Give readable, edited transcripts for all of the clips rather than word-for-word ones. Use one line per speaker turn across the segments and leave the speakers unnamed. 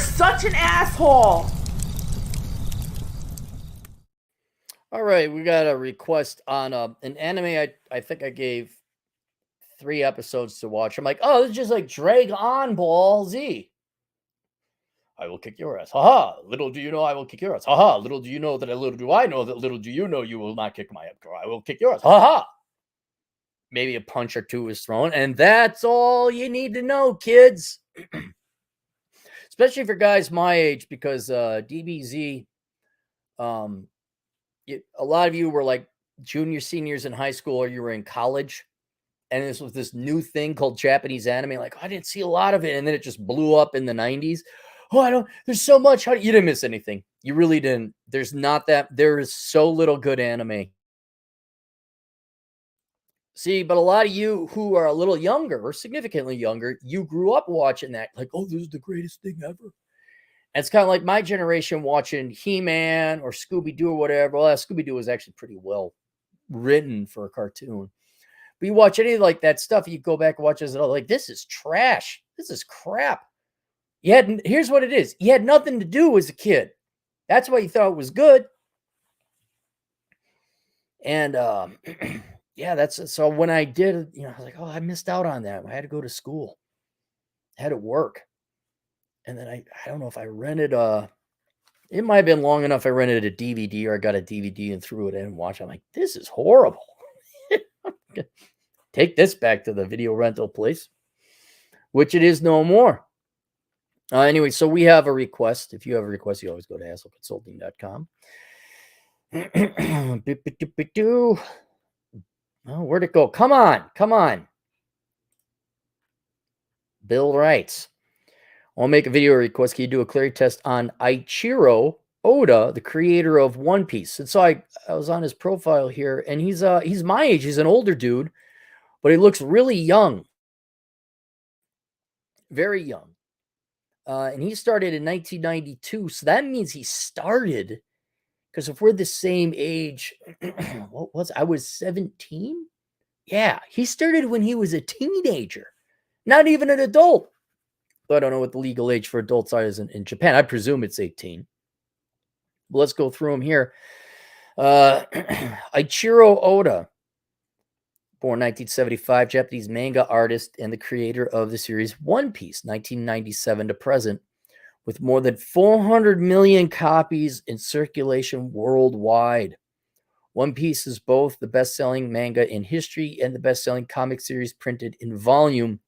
such an asshole.
All right, we got a request on an anime. I think I gave 3 episodes to watch. I'm like, oh, this is just like Dragon Ball Z. I will kick your ass. Haha. Little do you know I will kick your ass. Haha. Little do you know that little do I know that little do you know you will not kick my ass. I will kick your ass. Haha. Maybe a punch or two is thrown, and that's all you need to know, kids. Especially for guys my age, because DBZ, a lot of you were like junior, seniors in high school, or you were in college, and this was this new thing called Japanese anime. Like, I didn't see a lot of it, and then it just blew up in the 90s. Oh, there's so much. You didn't miss anything. You really didn't. There is so little good anime. See, but a lot of you who are a little younger or significantly younger, you grew up watching that. Like, oh, this is the greatest thing ever. And it's kind of like my generation watching He-Man or Scooby-Doo or whatever. Well, Scooby-Doo was actually pretty well written for a cartoon. But you watch any like that stuff, you go back and watch this, and like, this is trash. This is crap. Here's what it is. You had nothing to do as a kid. That's why you thought it was good. And yeah, that's so when I did, I was like, oh, I missed out on that. I had to go to school. I had to work. And then I don't know if I rented it might have been long enough I rented a DVD or I got a DVD and threw it in and watched it. I'm like, this is horrible. Take this back to the video rental place, which it is no more. Anyway, so we have a request. If you have a request, you always go to hassleconsulting.com. Oh, where'd it go? Come on. Bill writes, I'll make a video request. Can you do a Clarey test on Ichiro Oda, the creator of One Piece? And so I was on his profile here, and he's my age. He's an older dude, but he looks really young. Very young. And he started in 1992. So that means he started, because if we're the same age, I was 17? Yeah, he started when he was a teenager, not even an adult. I don't know what the legal age for adults is in Japan. I presume it's 18. But let's go through them here. Ichiro Oda, born 1975, Japanese manga artist and the creator of the series One Piece, 1997 to present, with more than 400 million copies in circulation worldwide. One Piece is both the best-selling manga in history and the best-selling comic series printed in volume,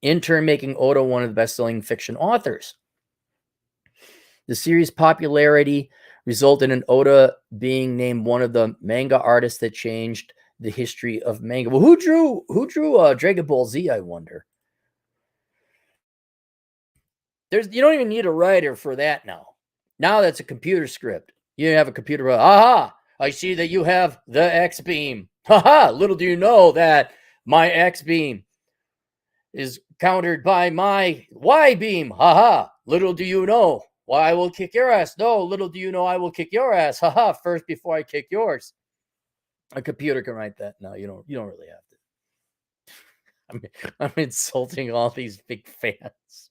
in turn making Oda one of the best-selling fiction authors. The series' popularity resulted in Oda being named one of the manga artists that changed the history of manga. Well, who drew Dragon Ball Z, I wonder? You don't even need a writer for that now. Now that's a computer script. You have a computer. Aha! I see that you have the X beam. Haha! Little do you know that my X beam is countered by my Y beam. Haha! Little do you know. Well, I will kick your ass. No, little do you know I will kick your ass. Haha! First before I kick yours. A computer can write that. No, you don't really have to. I'm insulting all these big fans.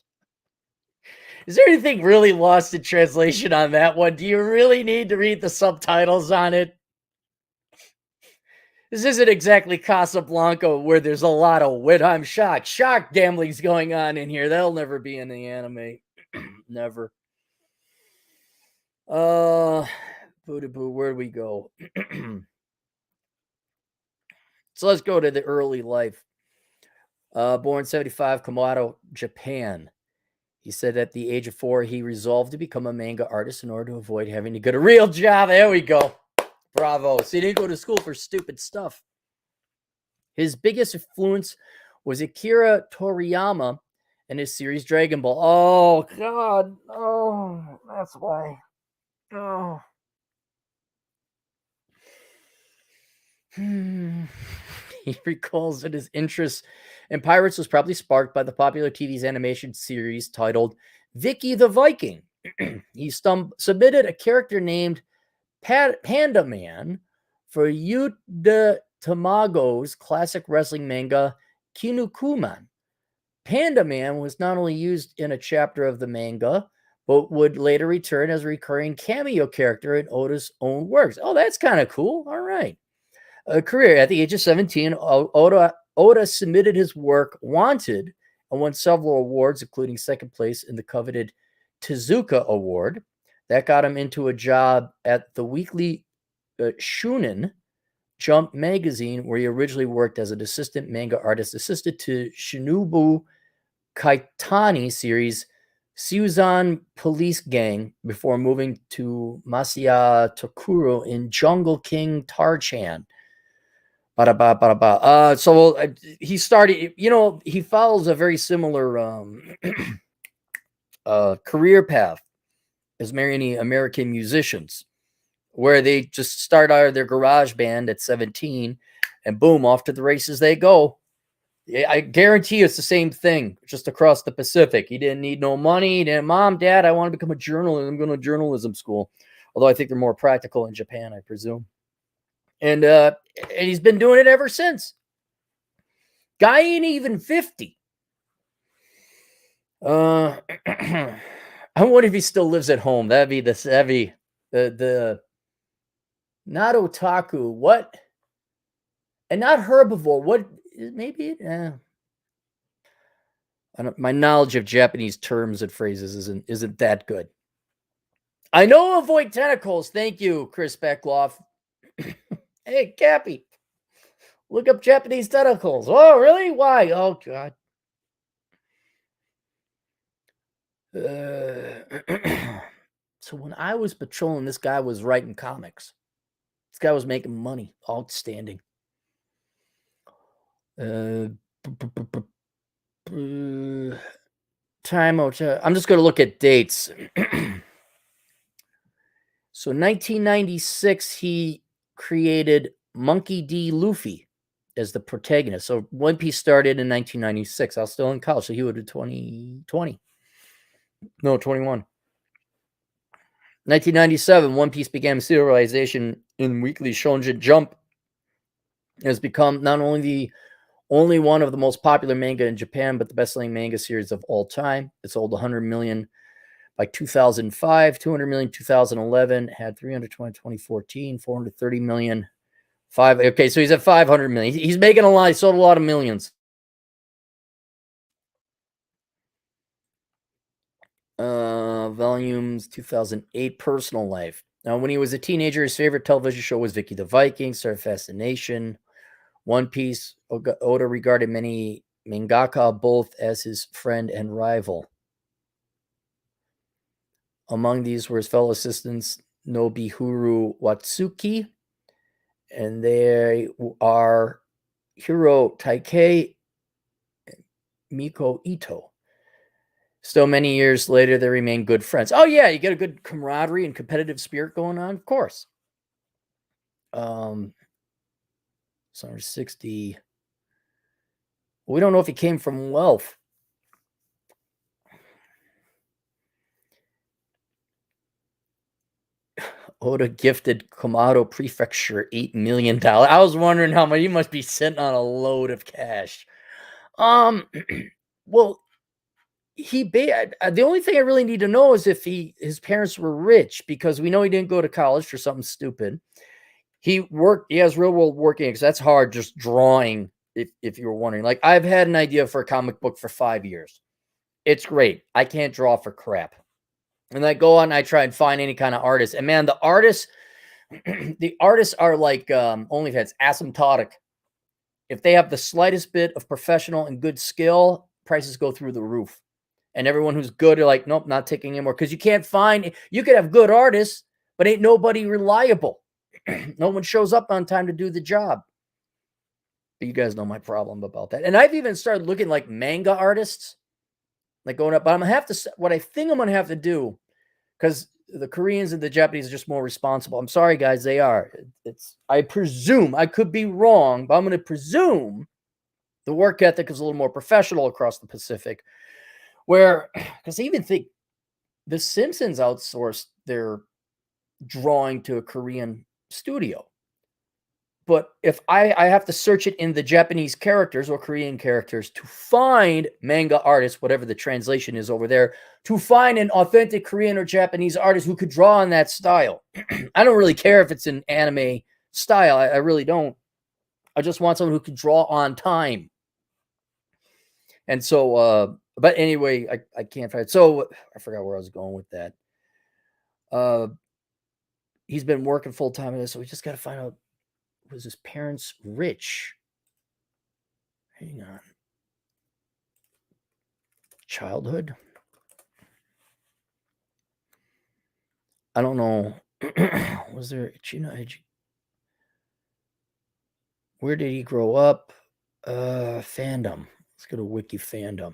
Is there anything really lost in translation on that one? Do you really need to read the subtitles on it? This isn't exactly Casablanca where there's a lot of wit. I'm shocked. Shark gambling's going on in here. That'll never be in the anime. Never. Boo-da-boo, where do we go? So let's go to the early life. Born 75, Kumamoto, Japan. He said at the age of 4, he resolved to become a manga artist in order to avoid having to get a real job. There we go. Bravo. So he didn't go to school for stupid stuff. His biggest influence was Akira Toriyama and his series Dragon Ball. Oh, God. Oh, that's why. Oh. He recalls that his interest in pirates was probably sparked by the popular TV's animation series titled Vicky the Viking. He submitted a character named Panda Man for Yuda Tamago's classic wrestling manga Kinnikuman. Panda Man was not only used in a chapter of the manga, but would later return as a recurring cameo character in Oda's own works. Oh, that's kind of cool. All right. A career. At the age of 17, Oda submitted his work Wanted and won several awards, including second place in the coveted Tezuka Award. That got him into a job at the weekly Shunen Jump magazine, where he originally worked as an assistant manga artist, assisted to Shinobu Kaitani series Suzan Police Gang before moving to Masaya Tokuro in Jungle King Tarchan. So he started, he follows a very similar career path as many American musicians, where they just start out of their garage band at 17 and boom, off to the races they go. I guarantee you it's the same thing, just across the Pacific. He didn't need no money. He didn't, Mom, Dad, I want to become a journalist. I'm going to journalism school. Although I think they're more practical in Japan, I presume. And he's been doing it ever since. Guy ain't even 50. I wonder if he still lives at home. That'd be the not otaku. What? And not herbivore. What? Maybe. My knowledge of Japanese terms and phrases isn't that good. I know avoid tentacles. Thank you, Chris Beckloff. Hey, Cappy. Look up Japanese tentacles. Oh, really? Why? Oh, God. So when I was patrolling, this guy was writing comics. This guy was making money. Outstanding. Time out. I'm just going to look at dates. So 1996, he created Monkey D. Luffy as the protagonist. So One Piece started in 1996. I was still in college, so he would have 2020. No, 21. 1997, One Piece began serialization in Weekly Shonen Jump. It has become not only the only one of the most popular manga in Japan, but the best-selling manga series of all time. It sold 100 million by 2005, 200 million 2011, had 320 2014, 430 million. Okay, so he's at 500 million. He's making a lot. He sold a lot of millions. Volumes 2008, Personal Life. Now, when he was a teenager, his favorite television show was Vicky the Viking, Star Fascination, One Piece. Oda regarded many mangaka both as his friend and rival. Among these were his fellow assistants Nobihiro Watsuki, and they are Hiro Taikei and Miko Ito. Still, many years later, they remain good friends. Oh, yeah, you get a good camaraderie and competitive spirit going on, of course. 60. We don't know if he came from wealth. Oda gifted Komodo Prefecture $8 million. I was wondering how much he must be sitting on a load of cash. Well, the only thing I really need to know is if his parents were rich, because we know he didn't go to college for something stupid. He has real world working, because that's hard just drawing. If you were wondering, like, I've had an idea for a comic book for 5 years. It's great. I can't draw for crap. And I go on and I try and find any kind of artist. And man, the artists are like OnlyFans, asymptotic. If they have the slightest bit of professional and good skill, prices go through the roof. And everyone who's good are like, nope, not taking anymore. Because you can't find, you could have good artists, but ain't nobody reliable. No one shows up on time to do the job. But you guys know my problem about that. And I've even started looking like manga artists, like going up. But I'm going to have to, what I think I'm going to have to do, because the Koreans and the Japanese are just more responsible. I'm sorry, guys, they are. I presume, I could be wrong, but I'm going to presume the work ethic is a little more professional across the Pacific. Where, because I even think The Simpsons outsourced their drawing to a Korean studio. But if I have to search it in the Japanese characters or Korean characters to find manga artists, whatever the translation is over there, to find an authentic Korean or Japanese artist who could draw on that style. I don't really care if it's an anime style. I really don't. I just want someone who can draw on time. And so, but anyway, I can't find it. So I forgot where I was going with that. He's been working full time in this, so we just got to find out, was his parents rich? Hang on. Childhood? I don't know. Was there, where did he grow up? Fandom. Let's go to Wiki Fandom.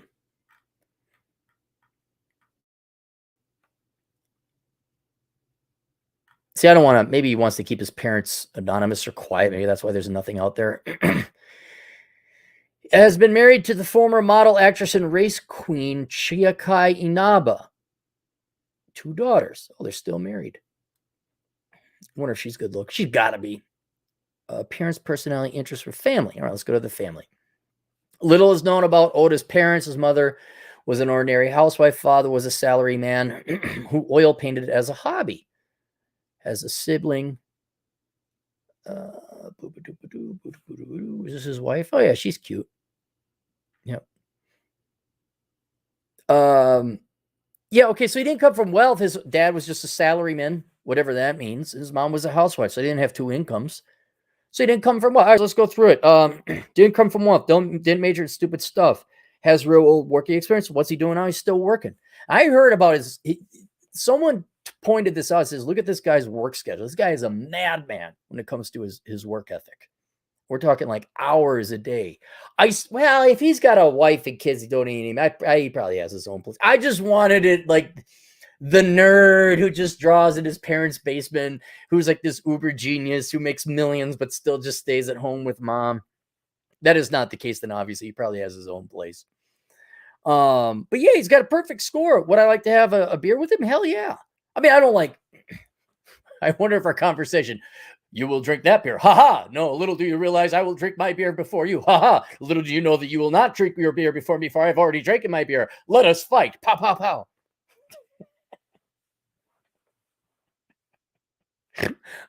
See, I don't want to, maybe he wants to keep his parents anonymous or quiet. Maybe that's why there's nothing out there. Has been married to the former model, actress, and race queen, Chiakai Inaba. 2 daughters. Oh, they're still married. I wonder if she's good looking. She's got to be. Appearance, personality, interest, or family. All right, let's go to the family. Little is known about Oda's parents. His mother was an ordinary housewife. Father was a salary man who oil painted as a hobby. Has a sibling. Is this his wife? Oh, yeah, she's cute. Yep. Yeah, okay, so he didn't come from wealth. His dad was just a salaryman, whatever that means. His mom was a housewife, so he didn't have 2 incomes. So he didn't come from wealth. All right, let's go through it. Didn't come from wealth. Didn't major in stupid stuff. Has real old working experience. What's he doing now? He's still working. I heard about someone pointed this out. Says, look at this guy's work schedule. This guy is a madman when it comes to his work ethic. We're talking like hours a day. Well, if he's got a wife and kids, he don't need him. He probably has his own place. I just wanted it like the nerd who just draws in his parents' basement, who's like this uber genius who makes millions but still just stays at home with mom. That is not the case. Then obviously he probably has his own place. But yeah, he's got a perfect score. Would I like to have a beer with him? Hell yeah. I mean, I don't like. I wonder if our conversation. You will drink that beer. Ha ha. No, little do you realize I will drink my beer before you. Ha ha. Little do you know that you will not drink your beer before me, for I've already drank my beer. Let us fight. Pow, pow, pow.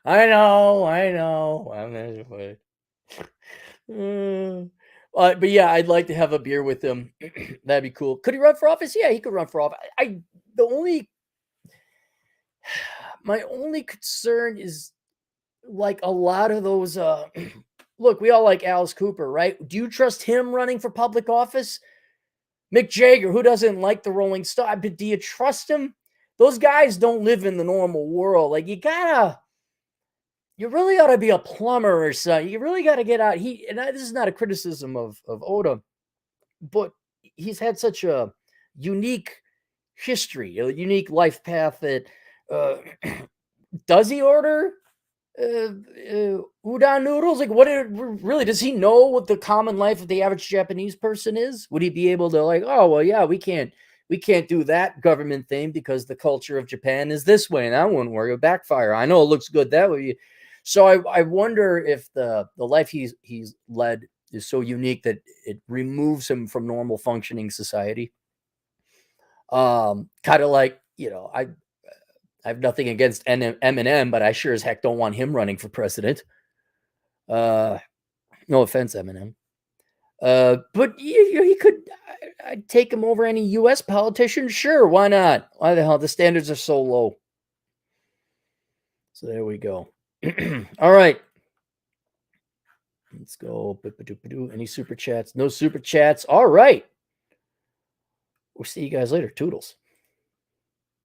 I know. I'm not funny. But yeah, I'd like to have a beer with him. That'd be cool. Could he run for office? Yeah, he could run for office. My only concern is like a lot of those look, we all like Alice Cooper, right? Do you trust him running for public office? Mick Jagger, who doesn't like the Rolling Stone, but do you trust him? Those guys don't live in the normal world. Like you really ought to be a plumber or something. You really got to get out. This is not a criticism of Oda, but he's had such a unique history, a unique life path that does he order udon noodles? Like, really does he know what the common life of the average Japanese person is? Would he be able to like, oh well, yeah, we can't do that government thing because the culture of Japan is this way, and that wouldn't work. It'll backfire. I know it looks good that way. So I wonder if the life he's led is so unique that it removes him from normal functioning society. Kind of like, I have nothing against Eminem, but I sure as heck don't want him running for president. No offense, Eminem. But he could. I'd take him over any U.S. politician. Sure, why not? Why the hell? The standards are so low. So there we go. All right. Let's go. Any super chats? No super chats. All right. We'll see you guys later. Toodles.